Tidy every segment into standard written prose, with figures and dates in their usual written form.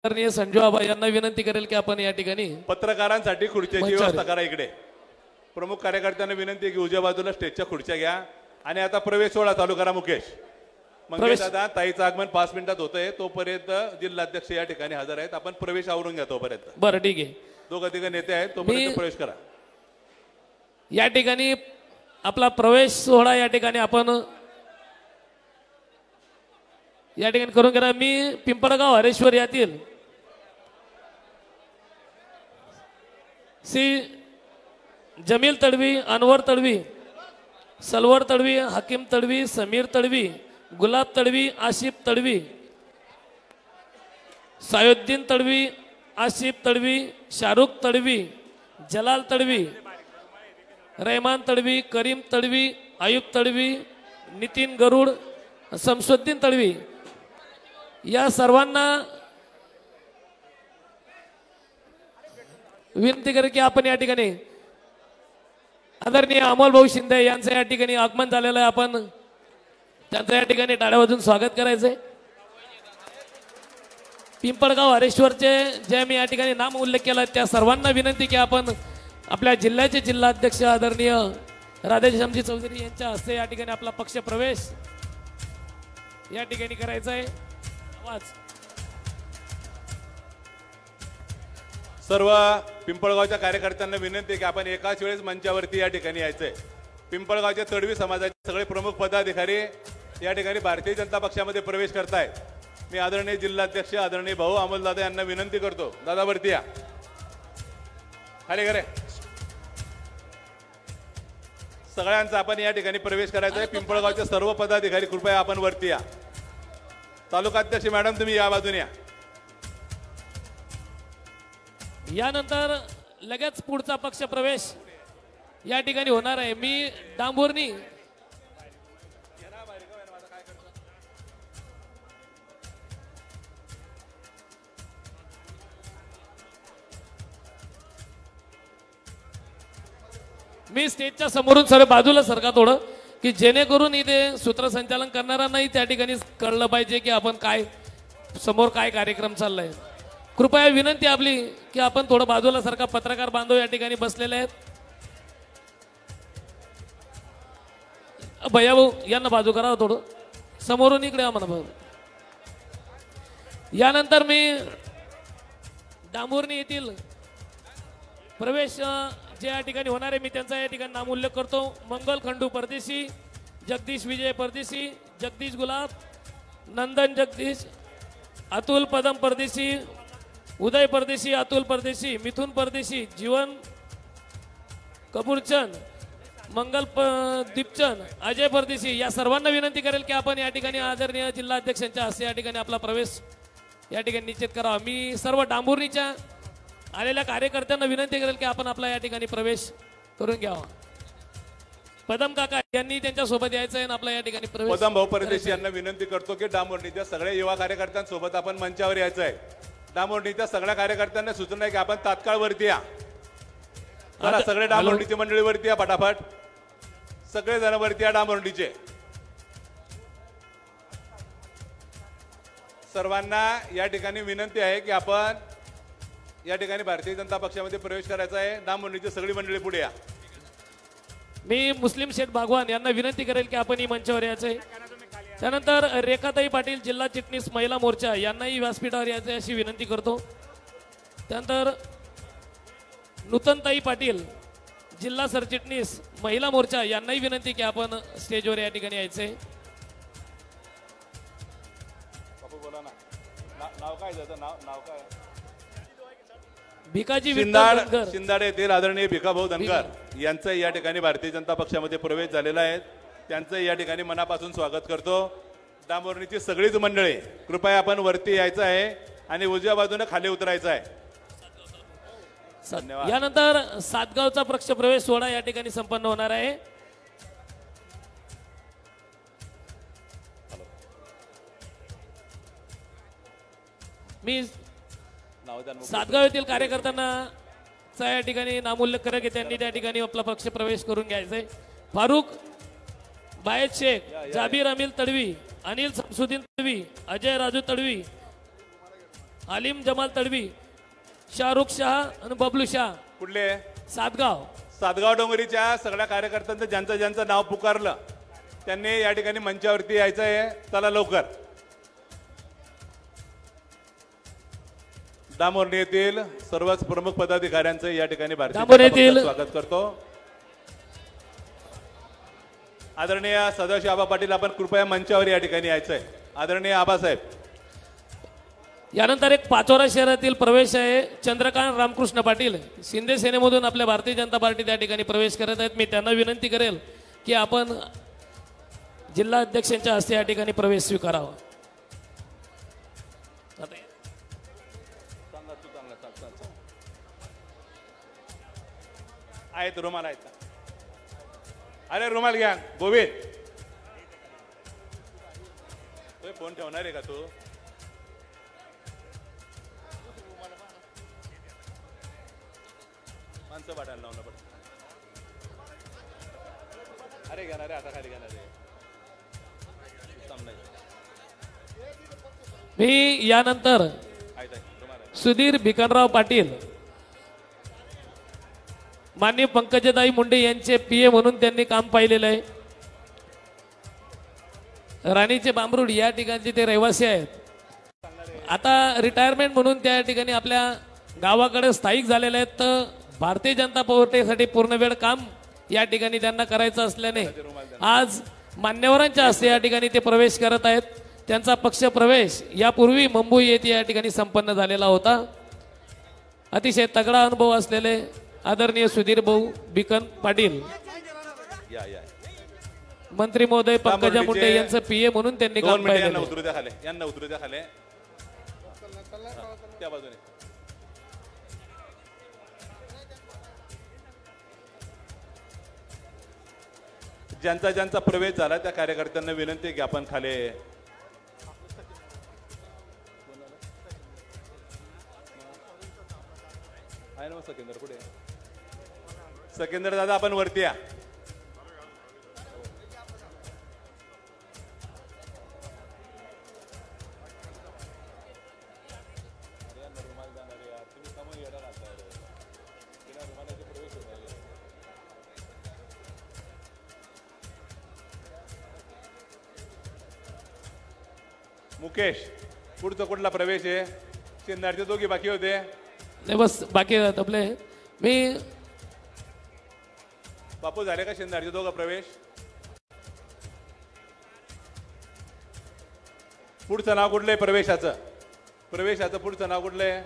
आदरणीय संजू आबा यांना विनंती करेल की आपण या ठिकाणी पत्रकारांसाठी खुर्च्याची व्यवस्था करा इकडे। प्रमुख कार्यकर्त्यांना विनंती आहे की उजव्या बाजूला स्टेजच्या खुर्च्या घ्या आणि आता प्रवेश सोहळा चालू करा। मंगेश दादा ताईचं आगमन 5 मिनिटात होतंय, तोपर्यंत जिल्हाध्यक्ष या ठिकाणी हजर आहेत। आपण प्रवेश आवरून घ्या तोपर्यंत। बरं ठीक आहे, दोघं तिघं नेते आहेत, तोपर्यंत प्रवेश करा। या ठिकाणी आपला प्रवेश सोहळा या ठिकाणी आपण या ठिकाणी करून घ्या। मी पिंपळगाव हरेश्वर यातील श्री जमील तडवी, अनवर तडवी, सलवर तडवी, हकीम तडवी, समीर तडवी, गुलाब तडवी, आसिफ तडवी, सायुद्दीन तडवी, आसिफ तडवी, शाहरुख तडवी, जलाल तडवी, रहमान तडवी, करीम तडवी, आयुब तडवी, नितीन गरुड, शमसुद्दीन तडवी या सर्वांना विनंती करे की आपण या ठिकाणी आदरणीय अमोल भाऊ शिंदे यांचं या ठिकाणी आगमन झालेलं आहे। आपण त्यांचं या ठिकाणी टाळ्या वाजवून स्वागत करायचंय। पिंपळगाव हरेश्वरचे जे मी या ठिकाणी नाम उल्लेख केला त्या सर्वांना विनंती की आपण आपल्या जिल्ह्याचे जिल्हाध्यक्ष आदरणीय राधेश्यामजी चौधरी यांच्या हस्ते या ठिकाणी आपला पक्ष प्रवेश या ठिकाणी करायचा आहे। आवाज सर्व पिंपळगावच्या कार्यकर्त्यांना विनंती आहे की आपण एकाच वेळेस मंचावरती या ठिकाणी यायचंय। पिंपळगावच्या तडवी समाजाचे सगळे प्रमुख पदाधिकारी या ठिकाणी भारतीय जनता पक्षामध्ये प्रवेश करतायत। मी आदरणीय जिल्हाध्यक्ष आदरणीय भाऊ अमोलदादा यांना विनंती करतो, दादा वरती या, खाली करे। सगळ्यांचा आपण या ठिकाणी प्रवेश करायचा आहे। पिंपळगावचे सर्व पदाधिकारी कृपया आपण वरती या। तालुकाध्यक्ष मॅडम तुम्ही या बाजूने या। यानंतर लगेच पुढचा पक्ष प्रवेश या ठिकाणी होणार आहे। मी डांबुर्णी मी स्टेजच्या समोरून सर्व बाजूला सरका थोडं की जेणेकरून इथे सूत्रसंचालन करणाऱ्यांनाही त्या ठिकाणी कळलं पाहिजे की आपण काय समोर काय कार्यक्रम चाललाय। कृपया विनंती आपली की आपण थोडं बाजूला सरका। पत्रकार बांधव या ठिकाणी बसलेले आहेत। भैया भाऊ यांना बाजू करा थोडं, समोरून इकडे आम्हाला। यानंतर मी डांबुर्णी येथील प्रवेश जे या ठिकाणी होणार आहे मी त्यांचा या ठिकाणी नाम उल्लेख करतो। मंगल खंडू परदेशी, जगदीश विजय परदेशी, जगदीश गुलाब, नंदन जगदीश, अतुल पदम परदेशी, उदय परदेशी, अतुल परदेशी, मिथुन परदेशी, जीवन कपूरचंद, मंगल दीपचंद, अजय परदेशी या सर्वांना विनंती करेल की आपण या ठिकाणी आदरणीय जिल्हाध्यक्षांच्या हस्ते या ठिकाणी आपला प्रवेश या ठिकाणी निश्चित करावा। मी सर्व डांबुर्णीच्या आलेल्या कार्यकर्त्यांना विनंती करेल की आपण आपला या ठिकाणी प्रवेश करून घ्यावा। पदम काका यांनी त्यांच्या सोबत यायचं आहे आणि आपला या ठिकाणी प्रवेश। पदम भाऊ परदेशी यांना विनंती करतो की डांबुर्णीच्या सगळ्या युवा कार्यकर्त्यांसोबत आपण मंचावर यायचं आहे। डांबुर्णीच्या सगळ्या कार्यकर्त्यांना सूचना आहे की आपण तात्काळ वरती या। सगळे डांबुर्णीची मंडळी वरती या, फटाफट सगळे जण वरती या। डांबुर्णीचे सर्वांना या ठिकाणी विनंती आहे की आपण या ठिकाणी भारतीय जनता पक्षामध्ये प्रवेश करायचा आहे। डांबुर्णीची सगळी मंडळी पुढे या। मी मुस्लिम शेठ भागवान यांना विनंती करेल की आपण ही मंचावर यायचंय। त्यानंतर रेखाताई पाटील जिल्हा चिटणीस महिला मोर्चा यांनाही व्यासपीठावर यायचे अशी विनंती करतो। त्यानंतर नूतनताई पाटील जिल्हा सरचिटणीस महिला मोर्चा यांनाही विनंती की आपण स्टेजवर या ठिकाणी यायचंय। नाव काय त्याचं? नाव काय? भिकाजी शिंदाडे येथील आदरणीय भिकाभाऊ धनगर यांचं या ठिकाणी भारतीय जनता पक्षामध्ये प्रवेश झालेला आहे। त्यांचं या ठिकाणी मनापासून स्वागत करतो। डांबुर्णीची सगळीच मंडळी कृपया आपण वरती यायचं आहे आणि उजव्या बाजूने खाली उतरायचं आहे। धन्यवाद। यानंतर सातगावचा पक्ष प्रवेश सोहळा या ठिकाणी संपन्न होणार आहे। मी सातगाव येथील कार्यकर्त्यांना या ठिकाणी नामोल्लेख करा की त्यांनी त्या ठिकाणी आपला पक्ष प्रवेश करून घ्यायचंय। फारुख बायत शेख, जाबीर अमील तडवी, अनिल शमसुद्दीन तडवी, अजय राजू तडवी, आलिम जमाल तडवी, शाहरुख शाह आणि बबलू शाह, कुठले सातगाव. सातगाव डोंगरीच्या सगळ्या कार्यकर्त्यांचं ज्यांचं ज्यांचं नाव पुकारलं त्यांनी या ठिकाणी मंचावरती यायचं आहे. चला लवकर. दामोर्णी येथील सर्वच प्रमुख पदाधिकाऱ्यांचं या ठिकाणी भारतीय जनता पक्षात स्वागत करतो. आदरणीय सदाशिव आबा पाटील, आपण कृपया मंचावर या ठिकाणी यायचंय. आदरणीय आबासाहेब. यानंतर एक पाचोरा शहरातील प्रवेश आहे. चंद्रकांत रामकृष्ण पाटील शिंदे सेनेमधून आपल्या भारतीय जनता पार्टी त्या ठिकाणी प्रवेश करत आहेत. मी त्यांना विनंती करेल की आपण जिल्हा अध्यक्षांच्या हस्ते या ठिकाणी प्रवेश स्वीकारावा. आहेत रुमाल आहेत. अरे रुमाल घ्या. गोविंद तो फोन ठेवणार आहे का तू? माणसं पाठायला लावणं पडतं. अरे घेणार रे, आता खाली घेणार रे. मी यानंतर सुधीर भिकनराव पाटील, माननीय पंकजताई मुंडे यांचे पीए म्हणून त्यांनी काम पाहिलेलं आहे. राणीचे बांबरूड या ठिकाणचे ते रहिवासी आहेत. आता रिटायरमेंट म्हणून त्या ठिकाणी आपल्या गावाकडे स्थायिक झालेले आहेत. तर भारतीय जनता पार्टीसाठी पूर्ण वेळ काम या ठिकाणी त्यांना करायचं असल्याने आज मान्यवरांच्या हस्ते या ठिकाणी ते प्रवेश करत आहेत. त्यांचा पक्ष प्रवेश यापूर्वी मुंबई येथे या ठिकाणी संपन्न झालेला होता. अतिशय तगडा अनुभव असलेले आदरणीय सुधीर भाऊ बिकन पाटील, मंत्री महोदय पंकजा मुंडे यांचं पीए म्हणून त्यांनी काम पाहिलं. यांना उतरू द्या खाली. त्या बाजूने ज्यांचा ज्यांचा प्रवेश झाला त्या कार्यकर्त्यांना विनंती आहे की आपण खाली. आहे ना सकेंद्र पुढे. सकेंद्र दादा आपण वरती या. मुकेश पुढचा कुठला प्रवेश आहे? शेंदारचे दोघी बाकी होते. नाही बस बाकी आपले. मी बापू झाले का शेंदारचे दोघं प्रवेश? पुढचं नाव कुठलंय प्रवेशाचं पुढचं नाव कुठलंय?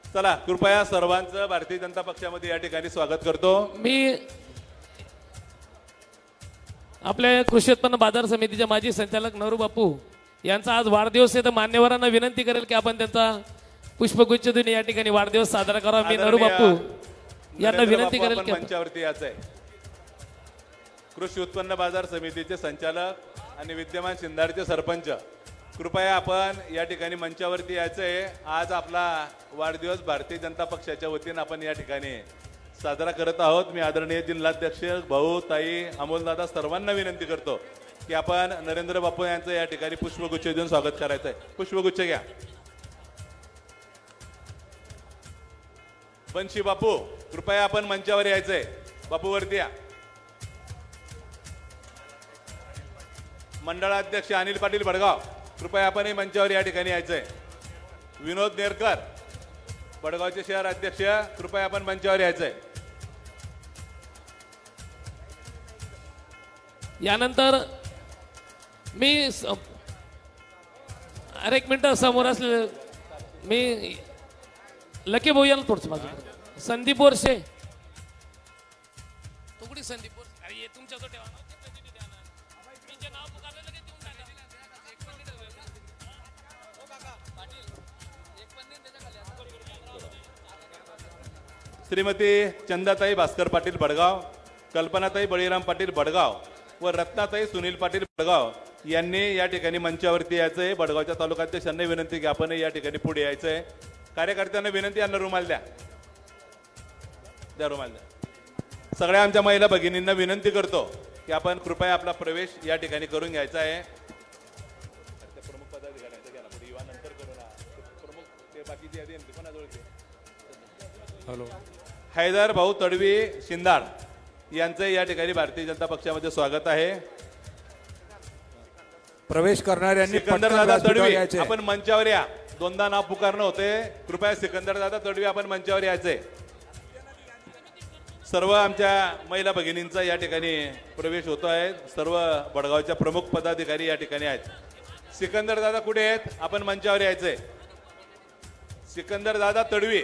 चला कृपया सर्वांचं भारतीय जनता पक्षामध्ये या ठिकाणी स्वागत करतो. मी आपल्या कृषी उत्पन्न बाजार समितीचे माजी संचालक नहरू बापू यांचा आज वाढदिवस आहे. तर मान्यवरांना विनंती करेल की आपण त्यांचा पुष्पगुच्छ देऊन या ठिकाणी वाढदिवस साजरा करावा. मी नरू बापू यांना विनंती करेल की मंचावरती यायचं आहे. कृषी उत्पन्न बाजार समितीचे संचालक आणि विद्यमान शिंदारचे सरपंच, कृपया आपण या ठिकाणी मंचावरती यायचंय. आज आपला वाढदिवस भारतीय जनता पक्षाच्या वतीने आपण या ठिकाणी साजरा करत आहोत. मी आदरणीय जिल्हाध्यक्ष भाऊ, ताई, अमोलदादा सर्वांना विनंती करतो की आपण नरेंद्र बापू यांचं या ठिकाणी पुष्पगुच्छ देऊन स्वागत करायचंय. पुष्पगुच्छ घ्या. बंशी बापू कृपया आपण मंचावर यायचंय. बापू वरती या. मंडळाध्यक्ष अनिल पाटील भडगाव, कृपया आपणही मंचावर या ठिकाणी यायचंय. विनोद नेरकर भडगावचे शहर अध्यक्ष, कृपया आपण मंचावर यायचंय. यानंतर मी अरे एक मिनिट समोर असले मी लकी भाऊ याला थोडस बाजू. संदीप बोरसे तुकडी. संदीप बोरसे अरे तुमच्या तो ठेवा. श्रीमती चंदाताई भास्कर पाटील भडगाव, कल्पनाताई बळीराम पाटील भडगाव व रत्नाताई सुनील पाटील भडगाव यांनी या ठिकाणी मंचावरती यायचंय. भडगावच्या तालुकाध्यक्षांनी विनंती की आपण या ठिकाणी पुढे यायचंय. कार्यकर्त्यांना विनंती, यांना रुमाल द्या. रुमाल द्या. सगळ्या आमच्या महिला भगिनींना विनंती करतो की आपण कृपया आपला प्रवेश या ठिकाणी करून घ्यायचा आहे. प्रमुख पदाधिकाऱ्यांचा घ्या ना पुढे. नंतर करू ना. प्रमुख ते हॅलो. हैदर भाऊ तडवी शिंदाड यांचं या ठिकाणी भारतीय जनता पक्षामध्ये स्वागत आहे. प्रवेश करणाऱ्यांनी सिकंदर पटकन दादा व्यासपीठावर तडवी यायचे. आपण मंचावर या. दोनदा नाव पुकारणं होते. कृपया सिकंदर दादा तडवी आपण मंचावर यायचे. सर्व आमच्या महिला भगिनींचा या ठिकाणी प्रवेश होतो आहे. सर्व बडगावच्या प्रमुख पदाधिकारी या ठिकाणी आहेत. सिकंदर दादा कुठे आहेत? आपण मंचावर यायचे. सिकंदर दादा तडवी.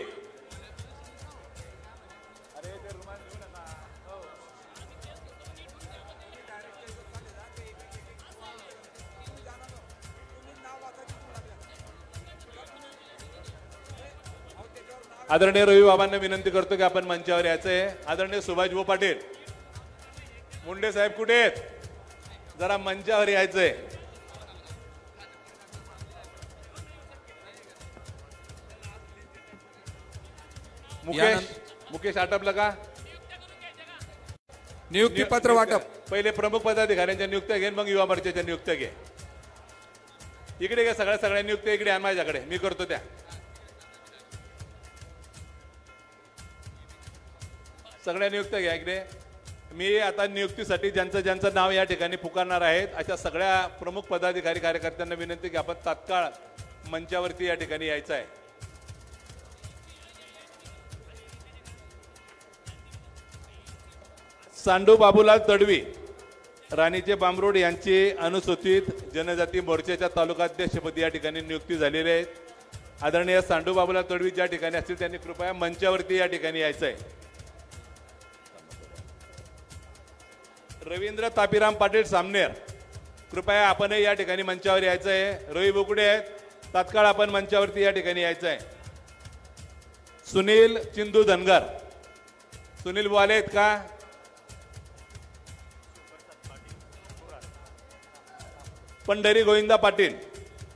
आदरणीय रवी बाबांना विनंती करतो की आपण मंचावर यायचंय. आदरणीय सुभाषभाऊ पाटील मुंडे साहेब कुठे आहेत? जरा मंचावर यायचंय. मुकेश आटपलं का? नियुक्ती पत्र वाटप. पहिले प्रमुख पदाधिकाऱ्यांच्या नियुक्त्या घेईन, मग युवा मोर्चाच्या नियुक्त्या घे. इकडे घे. सगळ्या नियुक्त्या इकडे आण माझ्याकडे. मी करतो त्या. सगळ्या नियुक्त्या घ्या इकडे. मी आता नियुक्तीसाठी ज्यांचं नाव या ठिकाणी पुकारणार आहेत अशा सगळ्या प्रमुख पदाधिकारी कार्यकर्त्यांना विनंती की आपण तात्काळ मंचावरती या ठिकाणी यायचं आहे. सांडू बाबूलाल तडवी राणीचे बांबरोड यांची अनुसूचित जनजाती मोर्चाच्या तालुकाध्यक्षपदी या ठिकाणी नियुक्ती झालेली आहे. आदरणीय सांडू बाबूलाल तडवी ज्या ठिकाणी असतील त्यांनी कृपया मंचावरती या ठिकाणी यायचं आहे. रवींद्र तापीराम पाटील सामनेर कृपया आपणही या ठिकाणी मंचावर यायचं आहे. रवी बोकुडे आहेत. तात्काळ आपण मंचावरती या ठिकाणी यायचं आहे. सुनील चिंदू धनगर. सुनील बुवा आले आहेत का? पंढरी गोविंदा पाटील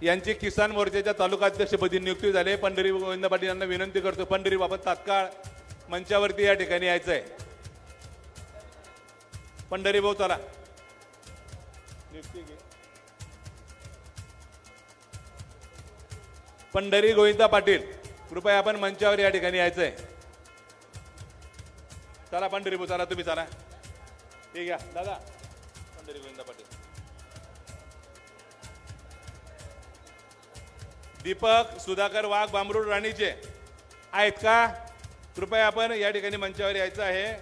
यांची किसान मोर्चाच्या तालुकाध्यक्षपदी नियुक्ती झाली. पंढरी गोविंदा पाटील यांना विनंती करतो पंढरी बाबत तात्काळ मंचावरती या ठिकाणी यायचं आहे. पंढरी भाऊ चला. पंढरी गोविंदा पाटील कृपया आपण मंचावर या ठिकाणी यायचंय. चला पंढरी भाऊ चला. तुम्ही चला. ठीक आहे दादा. पंढरी गोविंदा पाटील. दीपक सुधाकर वाघ बांबरूड राणीचे आहेत का? कृपया आपण या ठिकाणी मंचावर यायचं आहे.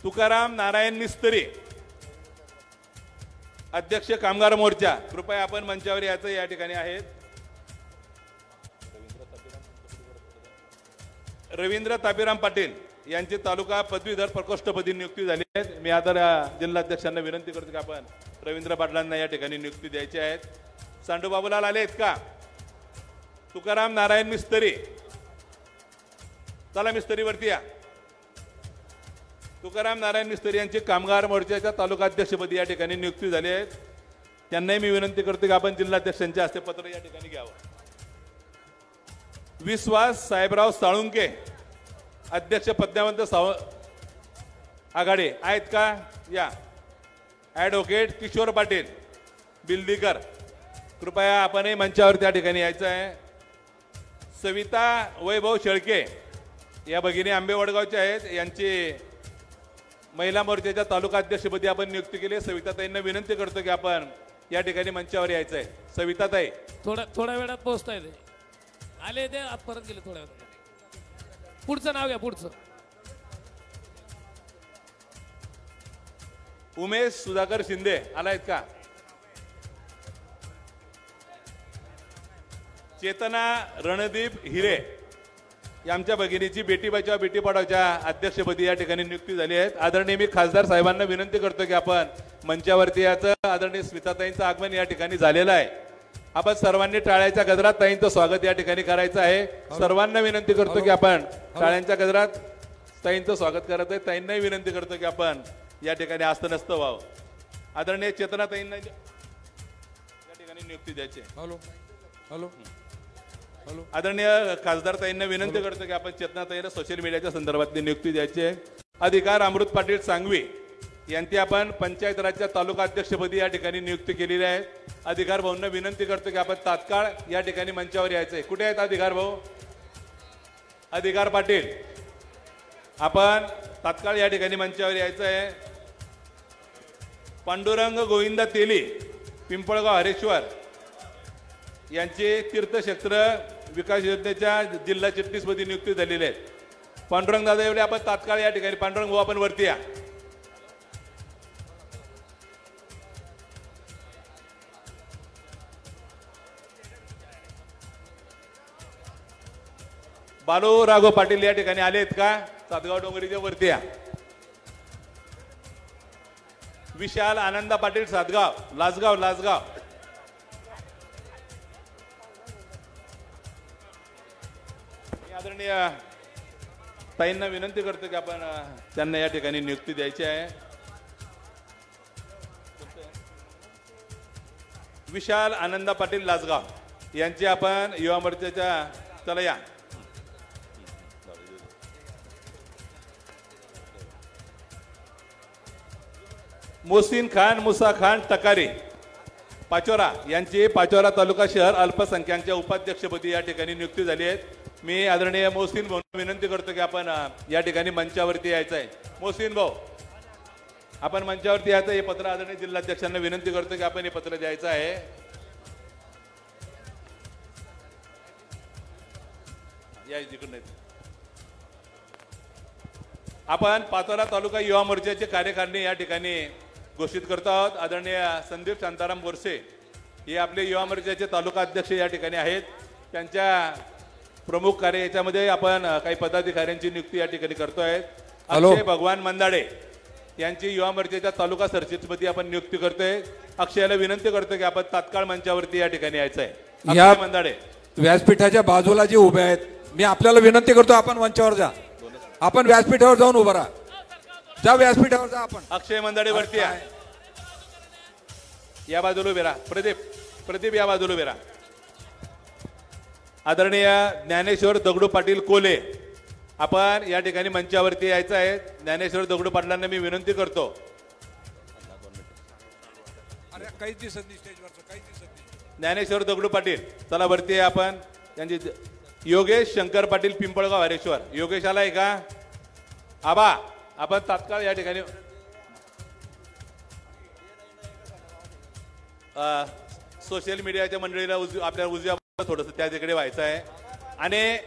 तुकाराम नारायण मिस्त्री अध्यक्ष कामगार मोर्चा कृपया आपण मंचावर यायचं या ठिकाणी आहेत. रवींद्र तापीराम पाटील यांची तालुका पदवीधर प्रकोष्ठपदी नियुक्ती झाली आहे. मी आता जिल्हाध्यक्षांना विनंती करतो की आपण रवींद्र पाटलांना या ठिकाणी नियुक्ती द्यायची आहेत. सांडू बाबूलाल आले आहेत का? तुकाराम नारायण मिस्त्री चला मिस्त्रीवरती या. तुकाराम नारायण मिस्त्री यांची कामगार मोर्चाच्या तालुकाध्यक्षपदी या ठिकाणी नियुक्ती झाली आहे. त्यांनाही मी विनंती करतो की आपण जिल्हाध्यक्षांच्या हस्ते पत्र या ठिकाणी घ्यावं. विश्वास साहेबराव साळुंके अध्यक्ष पद्मावंत आघाडी आहेत का? या. ॲडव्होकेट किशोर पाटील बिल्डीकर कृपया आपणही मंचावर त्या ठिकाणी यायचं आहे. सविता वैभव शेळके या भगिनी आंबे वडगावच्या आहेत. यांची महिला मोर्चाच्या तालुकाध्यक्षपदी आपण नियुक्ती केली. सविताताईंना विनंती करतो की आपण या ठिकाणी मंचावर यायचं आहे. सविताताई थोड्या वेळात पोहोचताय ते. आले ते आत परत गेले थोड्या वेळात. पुढचं नाव घ्या. पुढचं उमेश सुधाकर शिंदे आलायत का? चेतना रणदीप हिरे आमच्या भगिनीची बेटी बचाव बेटी पढावच्या अध्यक्षपदी या ठिकाणी नियुक्ती झाली आहे. आदरणीय मी खासदार साहेबांना विनंती करतो की आपण मंचावरती याचं. आदरणीय स्मिताताईंचं आगमन या ठिकाणी झालेलं आहे. आपण सर्वांनी टाळ्याच्या गजरात ताईंचं स्वागत या ठिकाणी करायचं आहे. सर्वांना विनंती करतो की आपण टाळ्यांच्या गजरात ताईंचं स्वागत करत आहे. ताईंनाही विनंती करतो की आपण या ठिकाणी आस्तनस्त व्हावं. आदरणीय चेतना ताईंना या ठिकाणी नियुक्ती द्यायची. Hello hello hello. आदरणीय खासदार ताईंना विनंती करतो की आपण चेतना ताईंना सोशल मीडियाच्या संदर्भातली नियुक्ती द्यायची आहे. अधिकार अमृत पाटील सांगवी यांची आपण पंचायत राजच्या तालुका अध्यक्षपदी या ठिकाणी नियुक्ती केलेली आहे. अधिकार भाऊंना विनंती करतो की आपण तात्काळ या ठिकाणी मंचावर यायचंय. कुठे आहेत अधिकार भाऊ? अधिकार पाटील, आपण तात्काळ या ठिकाणी मंचावर यायचं आहे. पांडुरंग गोविंद तेली, पिंपळगाव हरेश्वर यांचे तीर्थक्षेत्र विकास योजनेच्या जिल्हा चिटणीसपदी नियुक्ती झालेली आहे. पांडुरंग दादा एवढे आपण तात्काळ या ठिकाणी. पांडुरंग भाऊ आपण वरती या. बालू राघव पाटील या ठिकाणी आलेत का? सातगाव डोंगरीच्या वरती या. विशाल आनंदा पाटील सातगाव, लासगाव लासगाव. आदरणीय ताईंना विनंती करतो की आपण त्यांना या ठिकाणी नियुक्ती द्यायची आहे. विशाल आनंदा पाटील लासगाव यांची आपण युवा मोर्चाच्या. चला या. मोहसिन खान मुसा खान टकारी पाचोरा यांची पाचोरा तालुका शहर अल्पसंख्याकांच्या उपाध्यक्षपदी या ठिकाणी नियुक्ती झाली आहे. मी आदरणीय मोहसिन भाऊ विनंती करतो की आपण या ठिकाणी मंचावरती यायचं आहे. मोहसिन भाऊ आपण मंचावरती यायचं. हे पत्र आदरणीय जिल्हाध्यक्षांना विनंती करतो की आपण हे पत्र द्यायचं आहे. या जिकडून आपण पाचोरा तालुका युवा मोर्चाचे कार्यकारिणी या ठिकाणी घोषित करतो आहोत. आदरणीय संदीप शांताराम बोरसे हे आपले युवा मोर्चाचे तालुका अध्यक्ष या ठिकाणी आहेत. त्यांच्या प्रमुख कार्य याच्यामध्ये आपण काही पदाधिकाऱ्यांची नियुक्ती या ठिकाणी करतोय. अक्षय भगवान मंदाडे यांची युवा मोर्चाच्या तालुका सरचिटपदी आपण नियुक्ती करतोय. अक्षयाला विनंती करतो की आपण तात्काळ मंचावरती या ठिकाणी यायचं आहे. अक्षय मंदाडे व्यासपीठाच्या बाजूला जे उभे आहेत, मी आपल्याला विनंती करतो आपण मंचावर जा. आपण व्यासपीठावर जाऊन उभा राहा. जा व्यासपीठावर जा. आपण अक्षय मंदाडे वरती आहे. या बाजूला उभे राहा. प्रदीप या बाजूला उभे राहा. आदरणीय ज्ञानेश्वर दगडू पाटील कोले आपण या ठिकाणी मंचावरती यायचं आहे. ज्ञानेश्वर दगडू पाटलांना मी विनंती करतो. काहीच दिसत नाही स्टेजवरचं, काहीच दिसत नाही. ज्ञानेश्वर दगडू पाटील चला वरती आहे आपण. त्यांची योगेश शंकर पाटील पिंपळगाव हरेश्वर. योगेश आलाय का? आबा आपण तात्काळ या ठिकाणी. सोशल मीडियाच्या मंडळीला आपल्या उजव्या थोडस त्या तिकडे व्हायचं आहे. आणि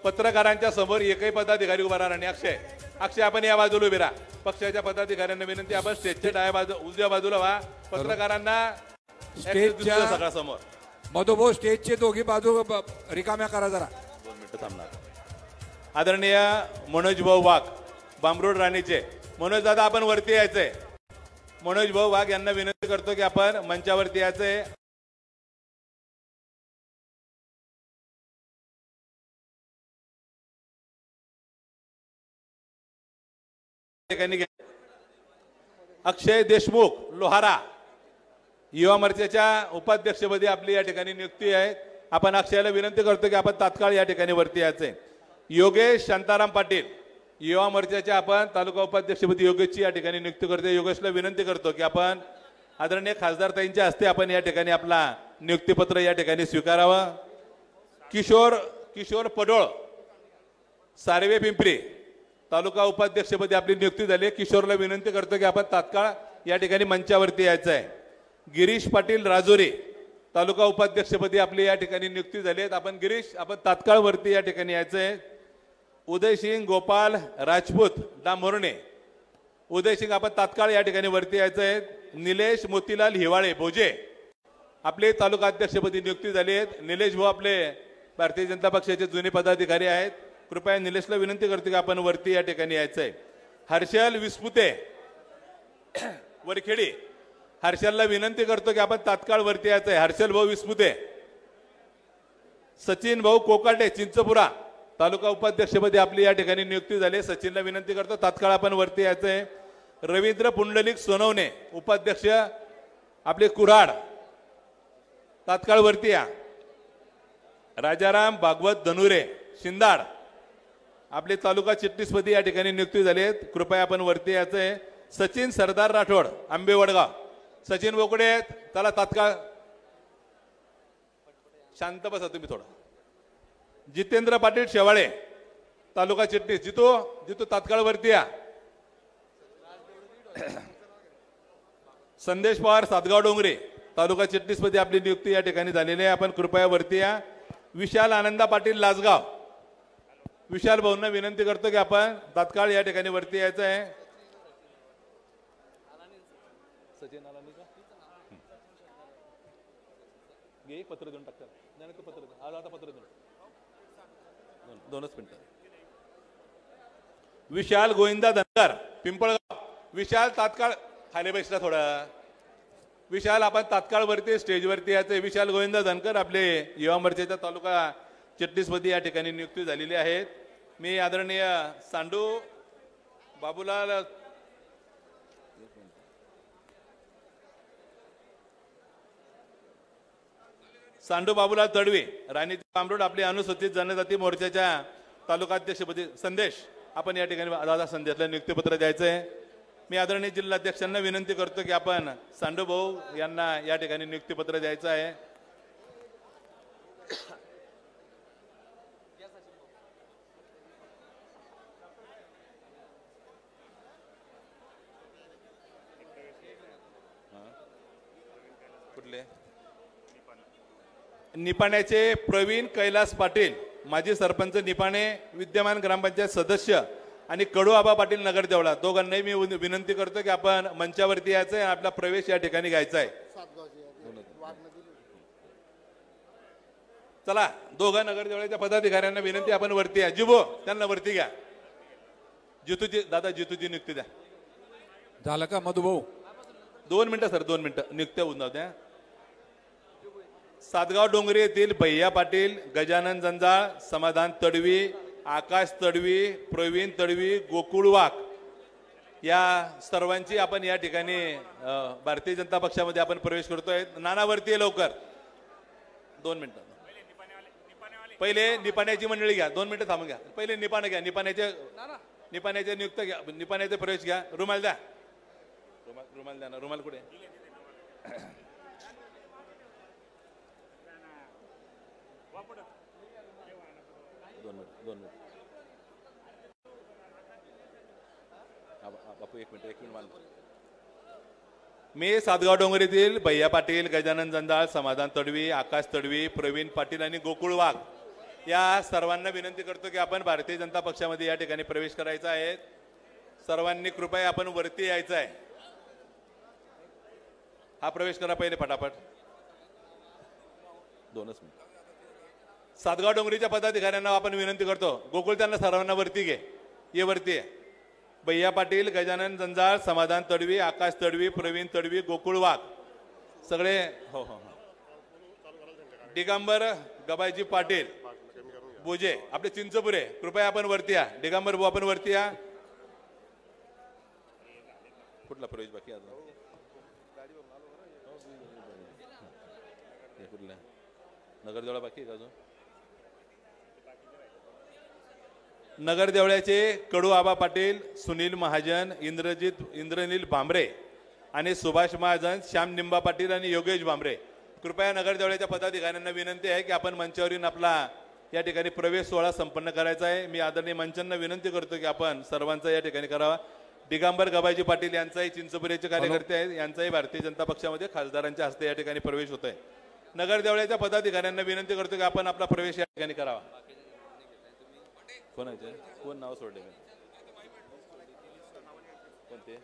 पत्रकारांच्या समोर एकही पदाधिकारी उभा राहणार नाही. अक्षय आपण या बाजूला उभे राहा. पक्षाच्या पदाधिकाऱ्यांना विनंती आपण स्टेजच्या डाव्या बाजू उजव्या बाजूला व्हा. पत्रकारांना स्टेजच्या सगळा समोर. मधोमध स्टेजचे दोघी बाजू रिकाम्या करा जरा. 2 मिनिटं थांबणार. आदरणीय मनोज भाऊ वाघ बांबरोड राणीचे. मनोज दादा आपण वरती यायचंय. मनोज भाऊ वाघ यांना विनंती करतो की आपण मंचावरती यायचंय. अक्षय देशमुख लोहारा युवा मोर्चाच्या उपाध्यक्षपदी आपली या ठिकाणी नियुक्ती आहे. आपण अक्षयाला विनंती करतो की आपण तात्काळ या ठिकाणी वरती यायचंय. योगेश शांताराम पाटील युवा मोर्चाच्या आपण तालुका उपाध्यक्षपदी योगेशची या ठिकाणी नियुक्ती करतो. योगेशला विनंती करतो की आपण आदरणीय खासदार ताईंच्या हस्ते आपण या ठिकाणी आपला नियुक्तीपत्र या ठिकाणी स्वीकारावं. किशोर पडोळ सारवे पिंपरी तालुका उपाध्यक्षपदी आपली नियुक्ती झाली. किशोरला विनंती करतो की आपण तात्काळ या ठिकाणी मंचावरती यायचं आहे. गिरीश पाटील राजोरी तालुका उपाध्यक्षपदी आपली या ठिकाणी नियुक्ती झाली आहे. आपण गिरीश आपण तात्काळ वरती या ठिकाणी यायचं आहे. उदयसिंग गोपाल राजपूत डांबोर्णे उदयसिंग आपण तात्काळ या ठिकाणी वरती यायचं आहे. निलेश मोतीलाल हिवाळे भोजे आपले तालुका अध्यक्षपदी नियुक्ती झाली आहेत. निलेश भाऊ आपले भारतीय जनता पक्षाचे जुने पदाधिकारी आहेत. कृपया निलेशला विनंती करतो की आपण वरती या ठिकाणी यायचं आहे. हर्षल विस्पुते वरखेडी हर्षलला विनंती करतो की आपण तात्काळ वरती यायचं आहे. हर्षल भाऊ विस्पुते. सचिन भाऊ कोकाटे चिंचपुरा तालुका उपाध्यक्षपदी आपली या ठिकाणी नियुक्ती झाली. सचिनला विनंती करतो तात्काळ आपण वरती यायचं आहे. रवींद्र पुंडलिक सोनवणे उपाध्यक्ष आपले कुऱ्हाड तात्काळ वरती या. राजाराम भागवत धनुरे शिंदाड आपले तालुका चिटणीसपदी या ठिकाणी नियुक्ती झाली आहेत. कृपया आपण वरती यायचं आहे. सचिन सरदार राठोड आंबे वडगाव. सचिन बोकडे आहेत, त्याला तात्काळ शांत बसा तुम्ही थोडं. जितेंद्र पाटील शेवाळे तालुका चिटणीस. जितू तात्काळ वरती या. संदेश पवार सातगाव डोंगरे तालुका चिटणीसमध्ये आपली नियुक्ती या ठिकाणी झालेली आहे. आपण कृपया वरती या. विशाल आनंदा पाटील लासगाव. विशाल भाऊंना विनंती करतो की आपण तात्काळ या ठिकाणी वरती यायचं आहे. सचिन आला नाही का? घे पत्र देऊन टाकतात. नाही तो पत्र आला आता पत्र देऊन दोनच मिनिटं. विशाल गोविंदा धनगर पिंपळगाव. विशाल तात्काळ खाली बसला थोडा. विशाल आपण तात्काळ वरती स्टेजवरती यायचं. विशाल गोविंदा धनकर आपले युवा मोर्चाच्या तालुका चिटणीसमध्ये या ठिकाणी नियुक्ती झालेली आहेत. मी आदरणीय सांडू बाबूलाल तडवी राणी कामरोड आपले अनुसूचित जनजाती मोर्चाच्या तालुका अध्यक्षपदी संदेश आपण या ठिकाणी दादा संदेशला नियुक्तीपत्र द्यायचं आहे. मी आदरणीय जिल्हाध्यक्षांना विनंती करतो की आपण सांडू भाऊ यांना या ठिकाणी नियुक्तीपत्र द्यायचं आहे. कुठले? निपाण्याचे प्रवीण कैलास पाटील माजी सरपंच निपाणे विद्यमान ग्रामपंचायत सदस्य आणि कडू आबा पाटील नगर देवळा दोघांनाही मी विनंती करतो की आपण मंचावरती यायचं आहे. आपला प्रवेश या ठिकाणी घ्यायचा आहे. चला दोघा नगर देवळाच्या पदाधिकाऱ्यांना विनंती आपण वरती या. जिबो त्यांना वरती घ्या. जितूजी दादा जितूजी नियुक्ती द्या. झालं का मधुभाऊ? 2 मिनिटं सर 2 मिनिटं नियुक्त्या होऊन जाऊ द्या. सातगाव डोंगरी येथील भैया पाटील गजानन जंजाळ समाधान तडवी आकाश तडवी प्रवीण तडवी गोकुळ वाघ या सर्वांची आपण या ठिकाणी भारतीय जनता पक्षामध्ये आपण प्रवेश करतोय. नानावरती आहे लवकर. 2 मिनिटं. पहिले निपाण्याची मंडळी घ्या. 2 मिनिटं थांबून घ्या. पहिले निपाणे घ्या. निपाण्याचे नियुक्त घ्या. निपाण्याचे प्रवेश घ्या. रुमाल द्या. रुमाल द्या ना. रुमाल कुठे? दोन मिनिट बापू एक मिनिट मी सातगाव डोंगरीतील भैया पाटील गजानन जंजाळ समाधान तडवी आकाश तडवी प्रवीण पाटील आणि गोकुळ वाघ या सर्वांना विनंती करतो की आपण भारतीय जनता पक्षामध्ये या ठिकाणी प्रवेश करायचा आहे. सर्वांनी कृपया आपण वरती यायचं आहे. हा प्रवेश करा पहिले फटाफट. 2च मिनिट. सातगाव डोंगरीच्या पदाधिकाऱ्यांना आपण विनंती करतो. गोकुळ त्यांना सर्वांना वरती घे. ये वरती आहे. भैया पाटील गजानन जंजाळ समाधान तडवी आकाश तडवी प्रवीण तडवी गोकुळ वाघ सगळे. हो हो हो. दिगंबर गबाईजी पाटील बोजे आपले चिंचपुरे कृपया आपण वरती या. दिगंबर भाऊ आपण वरती या. कुठला प्रवेश बाकी अजून? कुठला नगरदेवळा बाकी आहे का अजून? नगर देवळ्याचे कडू आबा पाटील सुनील महाजन इंद्रनील भांबरे आणि सुभाष महाजन श्याम निंबा पाटील आणि योगेश भांबरे कृपया नगर देवळ्याच्या पदाधिकाऱ्यांना विनंती आहे की आपण मंचावर येऊन आपला या ठिकाणी प्रवेश सोहळा संपन्न करायचा आहे. मी आदरणीय मंचांना विनंती करतो की आपण सर्वांचा या ठिकाणी करावा. दिगंबर गबाईजी पाटील यांचाही चिंचपुरेचे कार्यकर्ते आहेत. यांचाही भारतीय जनता पक्षामध्ये खासदारांच्या हस्ते या ठिकाणी प्रवेश होत आहे. नगर देवळ्याच्या पदाधिकाऱ्यांना विनंती करतो की आपण आपला प्रवेश या ठिकाणी करावा. कोणाचे कोण नाव सोडले? कोणते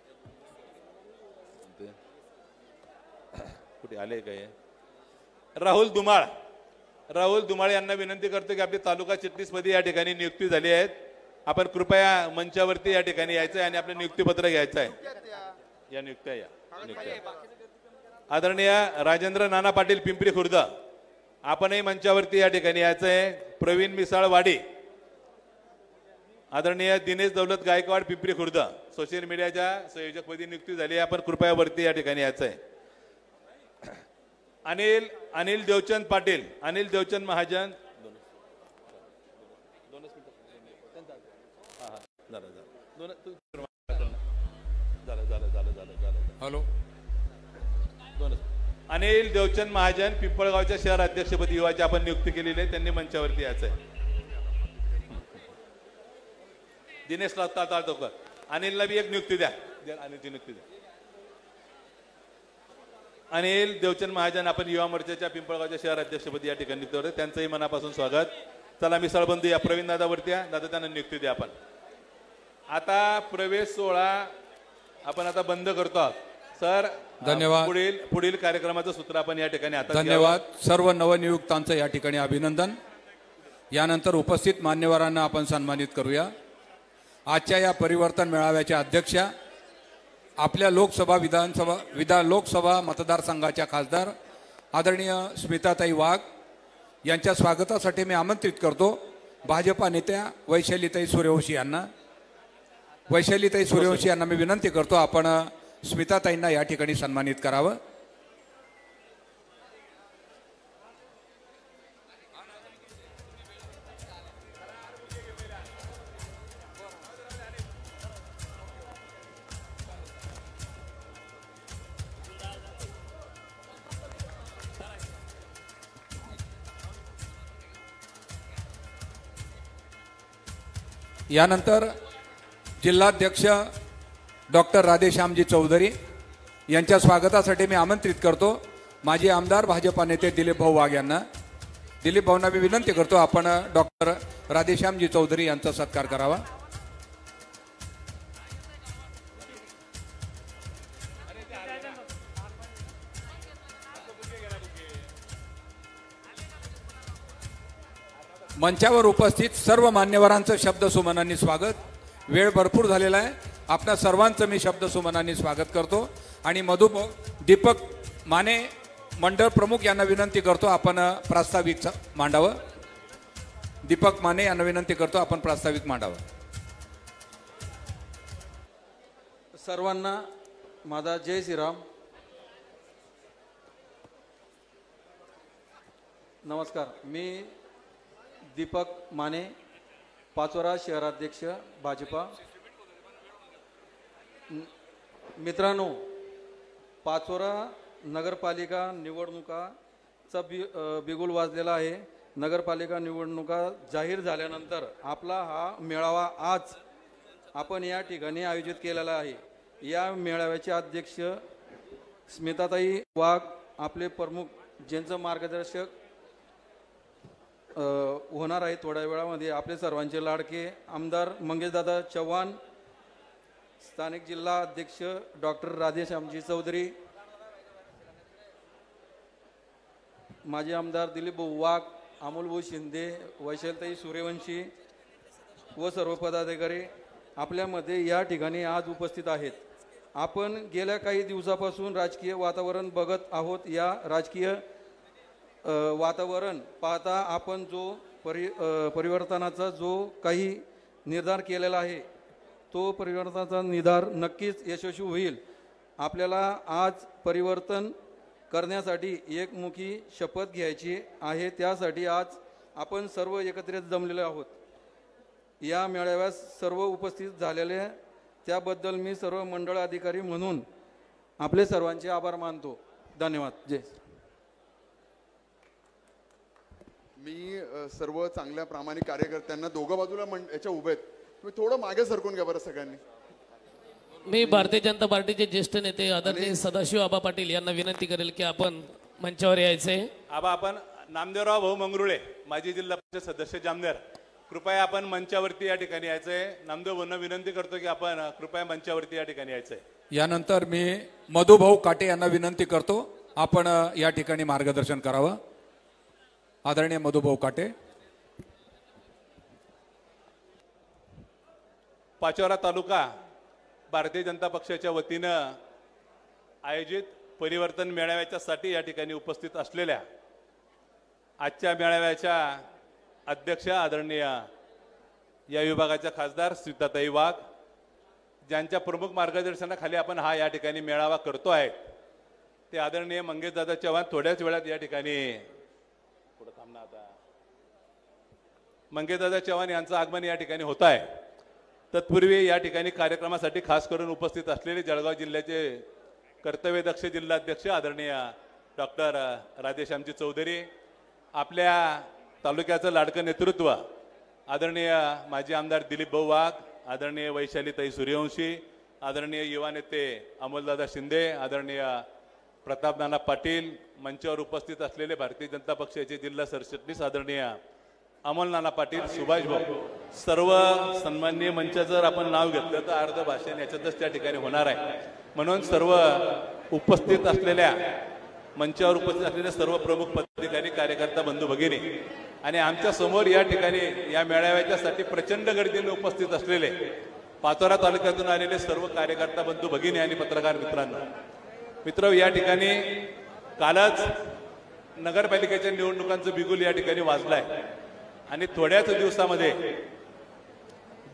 कुठे आले काय? राहुल धुमाळ यांना विनंती करतो की आपली तालुका चिटणीसमध्ये या ठिकाणी नियुक्ती झाली आहे. आपण कृपया मंचावरती या ठिकाणी यायचं आहे आणि आपलं नियुक्तीपत्र घ्यायचं आहे. या नियुक्त्या नियुक्त्या. आदरणीय राजेंद्र नाना पाटील पिंपरी खुर्द आपणही मंचावरती या ठिकाणी यायचं आहे. प्रवीण मिसाळवाडी आदरणीय दिनेश दौलत गायकवाड पिंपरी खुर्द सोशल मीडियाच्या संयोजकपदी नियुक्ती झाली आहे. आपण कृपया वरती या ठिकाणी यायचं आहे. अनिल देवचंद पाटील अनिल देवचंद महाजन हॅलो. अनिल देवचंद महाजन पिंपळगावच्या शहर अध्यक्षपदी युवाची आपण नियुक्ती केलेली आहे, त्यांनी मंचावरती यायचं आहे. दिनेश ताळतोकर, अनिलला बी एक नियुक्ती द्या. अनिलची नियुक्ती द्या. अनिल देवचंद महाजन आपण युवा मोर्चाच्या पिंपळगावच्या शहर अध्यक्षपदी या ठिकाणी नियुक्त होते, त्यांचंही मनापासून स्वागत. चला मिसळबंधू या प्रवीण दादावरती या. दादा त्यांना नियुक्ती द्या. आपण आता प्रवेश सोहळा आपण आता बंद करतो आहोत. सर धन्यवाद. पुढील कार्यक्रमाचं सूत्र आपण या ठिकाणी आता धन्यवाद. सर्व नवनियुक्तांचं या ठिकाणी अभिनंदन. यानंतर उपस्थित मान्यवरांना आपण सन्मानित करूया. आजच्या या परिवर्तन मेळाव्याच्या अध्यक्षा आपल्या लोकसभा मतदारसंघाच्या खासदार आदरणीय स्मिताताई वाघ यांच्या स्वागतासाठी मी आमंत्रित करतो भाजपा नेत्या वैशालीताई सूर्यवंशी यांना. वैशालीताई सूर्यवंशी यांना मी विनंती करतो आपण स्मिताताईंना या ठिकाणी सन्मानित करावं. यानंतर जिल्हाध्यक्ष डॉक्टर राधेश्यामजी चौधरी यांच्या स्वागतासाठी मी आमंत्रित करतो माजी आमदार भाजपा नेते दिलीप भाऊ वाघ यांना. दिलीप भाऊंना मी विनंती करतो आपण डॉक्टर राधेश्यामजी चौधरी यांचा सत्कार करावा. मंचावर उपस्थित सर्व मान्यवरांचं शब्दसुमनांनी स्वागत. वेळ भरपूर झालेला आहे. आपल्या सर्वांचं मी शब्दसुमनांनी स्वागत करतो आणि दीपक माने मंडळ प्रमुख यांना विनंती करतो आपण प्रास्ताविक मांडावं. दीपक माने यांना विनंती करतो आपण प्रास्ताविक मांडावं. सर्वांना माझा जय श्रीराम. नमस्कार. मी दीपक माने, पाचोरा शहराध्यक्ष भाजपा. मित्रांनो, पाचोरा नगरपालिका निवडणुकाचा बिगुल वाजलेला आहे. नगरपालिका निवडणुका जाहीर झाल्यानंतर आपला हा मेळावा आज आपण या ठिकाणी आयोजित केलेला आहे. या मेळाव्याचे अध्यक्ष स्मिताताई वाघ, आपले प्रमुख ज्यांचं मार्गदर्शक होणार आहे थोड्या वेळामध्ये, आपले सर्वांचे लाडके आमदार मंगेशदादा चव्हाण, स्थानिक जिल्हा अध्यक्ष डॉक्टर राधेश्यामजी चौधरी, माजी आमदार दिलीप भाऊ वाघ, अमोलभाऊ शिंदे, वैशालीताई सूर्यवंशी व सर्व पदाधिकारी आपल्यामध्ये या ठिकाणी आज उपस्थित आहेत. आपण गेल्या काही दिवसापासून राजकीय वातावरण बघत आहोत. या राजकीय वातावरण पाहता आपण जो परिवर्तनाचा जो काही निर्धार केलेला आहे तो परिवर्तनाचा निर्धार नक्कीच यशस्वी होईल. आपल्याला आज परिवर्तन करण्यासाठी एकमुखी शपथ घ्यायची आहे. त्यासाठी आज आपण सर्व एकत्रित जमलेले आहोत. या मेळाव्यास सर्व उपस्थित झालेले त्याबद्दल मी सर्व मंडळ अधिकारी म्हणून आपले सर्वांचे आभार मानतो. धन्यवाद. जय. मी सर्व चांगल्या प्रामाणिक कार्यकर्त्यांना दोघं बाजूला याच्या उभे आहेत. तुम्ही थोडं मागे सरकून घ्या बरं सगळ्यांनी. मी भारतीय जनता पार्टीचे ज्येष्ठ नेते आदरणीय सदाशिव आबा पाटील यांना विनंती करेल की आपण मंचावर यायचे. आबा आपण नामदेवराव भाऊ मंगरुळे माजी जिल्हा परिषद सदस्य जामनेर, कृपया आपण मंचावरती या ठिकाणी यायचंय. नामदेव भाऊंना विनंती करतो की आपण कृपया मंचावरती या ठिकाणी यायचंय. यानंतर मी मधुभाऊ काटे यांना विनंती करतो आपण या ठिकाणी मार्गदर्शन करावं. आदरणीय मधुभाऊ काटे. पाचोरा तालुका भारतीय जनता पक्षाच्या वतीनं आयोजित परिवर्तन मेळाव्याच्यासाठी या ठिकाणी उपस्थित असलेल्या आजच्या मेळाव्याच्या अध्यक्ष आदरणीय या विभागाच्या खासदार स्मिताताई वाघ, ज्यांच्या प्रमुख मार्गदर्शनाखाली आपण हा या ठिकाणी मेळावा करतो आहे, ते आदरणीय मंगेशदादा चव्हाण थोड्याच वेळात या ठिकाणी पुढे थांबणार. आता मंगेशदादा चव्हाण यांचं आगमन या ठिकाणी होत आहे. तत्पूर्वी या ठिकाणी कार्यक्रमासाठी खास करून उपस्थित असलेले जळगाव जिल्ह्याचे कर्तव्यदक्ष जिल्हाध्यक्ष आदरणीय डॉक्टर राधेश्यामजी चौधरी, आपल्या तालुक्याचं लाडकं नेतृत्व आदरणीय माजी आमदार दिलीप भाऊ वाघ, आदरणीय वैशालीताई सूर्यवंशी, आदरणीय युवा नेते अमोलदादा शिंदे, आदरणीय प्रतापनाना पाटील, मंचावर उपस्थित असलेले भारतीय जनता पक्षाचे जिल्हा सरचिटणीस आदरणीय अमोल नाना पाटील, सुभाष भाऊ, सर्व सन्माननीय मंच जर आपण नाव घेतलं तर अर्ध भाषण याच्यातच त्या ठिकाणी होणार आहे. म्हणून सर्व उपस्थित असलेल्या मंचावर उपस्थित असलेले सर्व प्रमुख पदाधिकारी, कार्यकर्ता, बंधू भगिनी आणि आमच्या समोर या ठिकाणी या मेळाव्याच्यासाठी प्रचंड गर्दीने उपस्थित असलेले पाचोरा तालुक्यातून आलेले सर्व कार्यकर्ता, बंधू भगिनी आणि पत्रकार मित्र, या ठिकाणी कालच नगरपालिकेच्या निवडणुकांचं बिगुल या ठिकाणी वाजलाय आणि थोड्याच दिवसामध्ये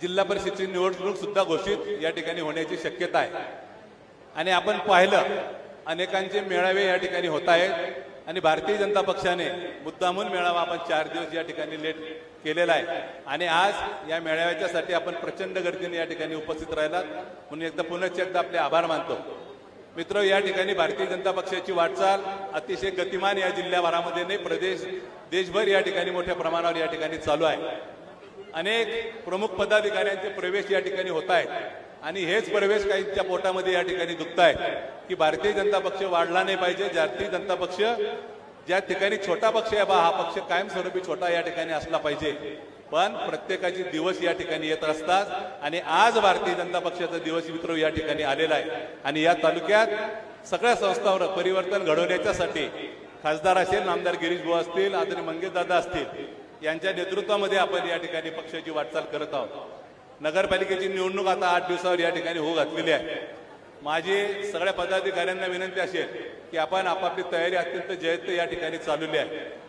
जिल्हा परिषदेची निवडणूक सुद्धा घोषित या ठिकाणी होण्याची शक्यता आहे. आणि आपण पाहिलं अनेकांचे मेळावे या ठिकाणी होत आहेत आणि भारतीय जनता पक्षाने मुद्दामून मेळावा आपण 4 दिवस या ठिकाणी लेट केलेला आहे आणि आज या मेळाव्याच्यासाठी आपण प्रचंड गर्दीने या ठिकाणी उपस्थित राहिलात म्हणून एकदा आपले आभार मानतो. मित्र, या ठिकाणी भारतीय जनता पक्षाची वाटचाल अतिशय गतिमान या जिल्ह्याभरामध्ये नाही, देशभर या ठिकाणी मोठ्या प्रमाणावर या ठिकाणी चालू आहे. अनेक प्रमुख पदाधिकाऱ्यांचे प्रवेश या ठिकाणी होत आहेत आणि हेच प्रवेश काहींच्या पोटामध्ये या ठिकाणी दुखत आहेत की भारतीय जनता पक्ष वाढला नाही पाहिजे. भारतीय जनता पक्ष ज्या ठिकाणी छोटा पक्ष आहे हा पक्ष कायमस्वरूपी छोटा या ठिकाणी असला पाहिजे. पण प्रत्येकाचे दिवस या ठिकाणी येत असतात आणि आज भारतीय जनता पक्षाचा दिवस मित्र या ठिकाणी आलेला आहे आणि या तालुक्यात सगळ्या संस्थांवर परिवर्तन घडवण्याच्यासाठी खासदार असेल, नामदार गिरीश भाऊ असतील, आदरणीय मंगेश दादा असतील, यांच्या नेतृत्वामध्ये आपण या ठिकाणी पक्षाची वाटचाल करत आहोत. नगरपालिकेची निवडणूक आता 8 दिवसावर या ठिकाणी होऊ घातलेली आहे. माझी सगळ्या पदाधिकाऱ्यांना विनंती असेल की आपण आपापली तयारी अत्यंत जयत या ठिकाणी चालवली आहे.